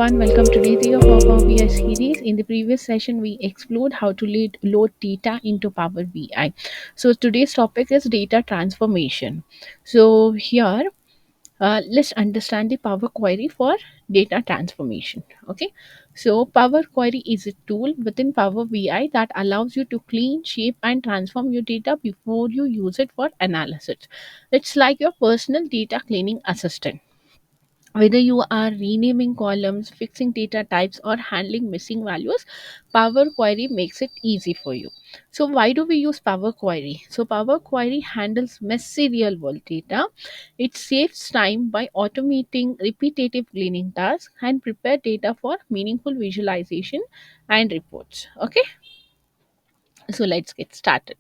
Welcome to day 3 of our Power BI series. In the previous session, we explored how to load data into Power BI. So today's topic is data transformation. So here, let's understand the Power Query for data transformation. Okay, so Power Query is a tool within Power BI that allows you to clean, shape, and transform your data before you use it for analysis. It's like your personal data cleaning assistant. Whether you are renaming columns, fixing data types, or handling missing values, Power Query makes it easy for you. So, why do we use Power Query? So, Power Query handles messy real world data. It saves time by automating repetitive cleaning tasks and prepare data for meaningful visualization and reports. Okay, so let's get started.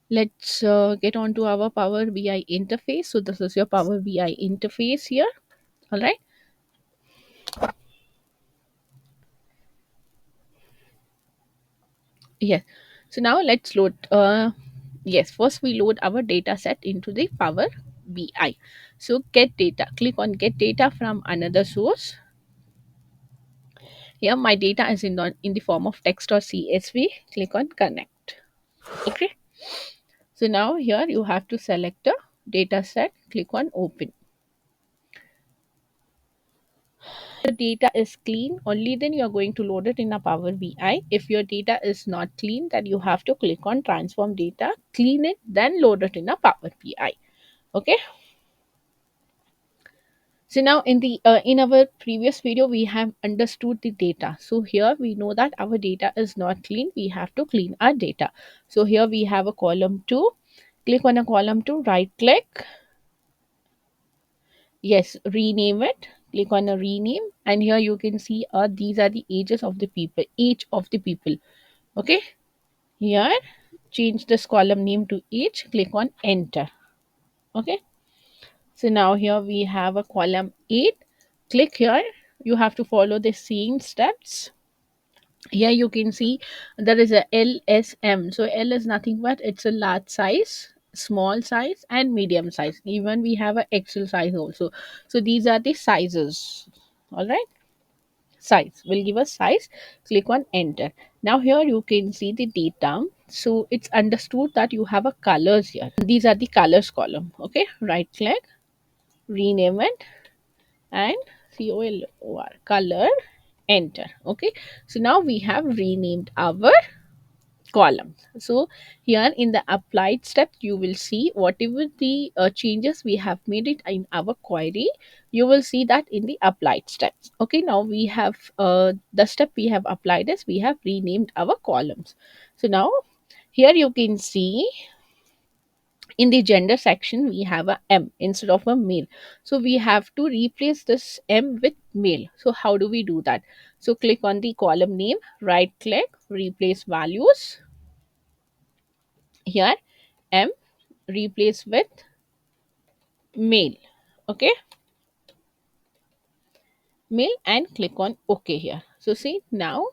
Let's get on to our Power BI interface. So, this is your Power BI interface here. All right. Yes. So now let's load. Yes, first we load our data set into the Power BI. So get data. Click on get data from another source. Here my data is in the form of text or CSV. Click on connect. Okay. So now here you have to select a data set. Click on open. The data is clean, only then you are going to load it in a Power BI. If your data is not clean, then you have to click on transform data, clean it, then load it in a Power BI. Okay. So now in our previous video we have understood the data. So here we know that our data is not clean. We have to clean our data. So here we have a column 2. Click on a column 2, right click. Yes, rename it. Click on a rename, and here you can see these are the ages of the people, age of the people. Okay, here change this column name to age. Click on enter. Okay, so now here we have a column 8. Click here. You have to follow the same steps. Here you can see there is a LSM. So L is nothing but it's a large size, small size, and medium size. Even we have a XL size also. So these are the sizes. All right. Size will give us size. Click on enter. Now here you can see the data. So it's understood that you have a colors here. These are the colors column. Okay. Right click, rename it, and color color, enter. Okay, so now we have renamed our columns. So here in the applied step you will see whatever the changes we have made it in our query, you will see that in the applied steps. Okay, now we have the step we have applied is we have renamed our columns. So now here you can see in the gender section we have a M instead of a male, so we have to replace this M with male. So how do we do that? So click on the column name, right click, replace values. Here M, replace with male. Okay, male, and click on OK here. So see now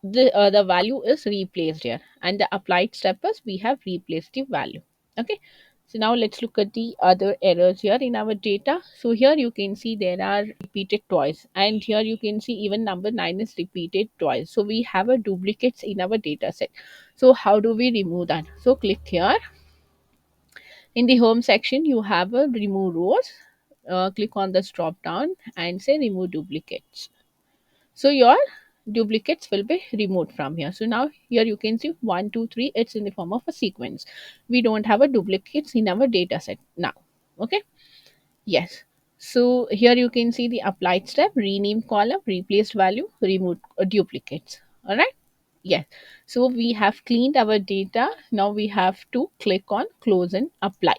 the value is replaced here, and the applied step is we have replaced the value. Okay, so now let's look at the other errors here in our data. So here you can see there are repeated twice, and here you can see even number 9 is repeated twice. So we have a duplicates in our data set. So how do we remove that? So click here in the home section, you have a remove rows. Click on this drop down and say remove duplicates. So your duplicates will be removed from here. So now here you can see 1, 2, 3. It's in the form of a sequence. We don't have a duplicates in our data set now. Okay. Yes. So here you can see the applied step, rename column, replaced value, remove duplicates. All right. Yes. So we have cleaned our data. Now we have to click on close and apply.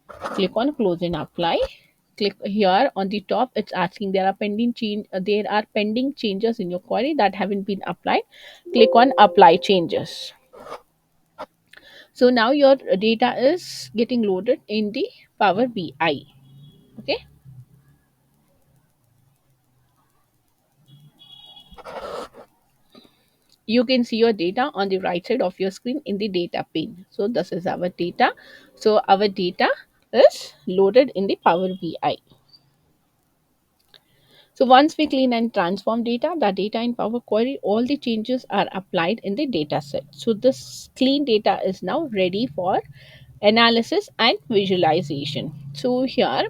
Click on close and apply. Click here on the top, it's asking there are pending changes in your query that haven't been applied. Click on apply changes. So now your data is getting loaded in the Power BI. Okay, you can see your data on the right side of your screen in the data pane. So this is our data. So our data is loaded in the Power BI. So once we clean and transform data, the data in Power Query, all the changes are applied in the data set. So this clean data is now ready for analysis and visualization. So here,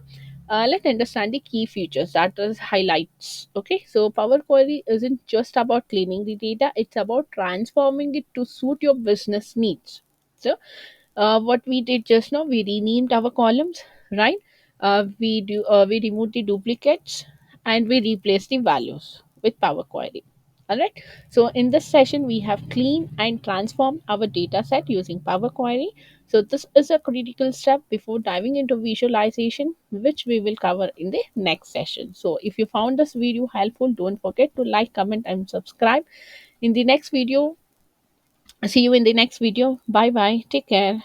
let's understand the key features, that is highlights. Okay, so Power Query isn't just about cleaning the data; it's about transforming it to suit your business needs. So what we did just now, we renamed our columns, right? We removed the duplicates and we replaced the values with Power Query. All right. So in this session, we have cleaned and transformed our data set using Power Query. So this is a critical step before diving into visualization, which we will cover in the next session. So if you found this video helpful, don't forget to like, comment, and subscribe. In the next video, see you in the next video. Bye bye. Take care.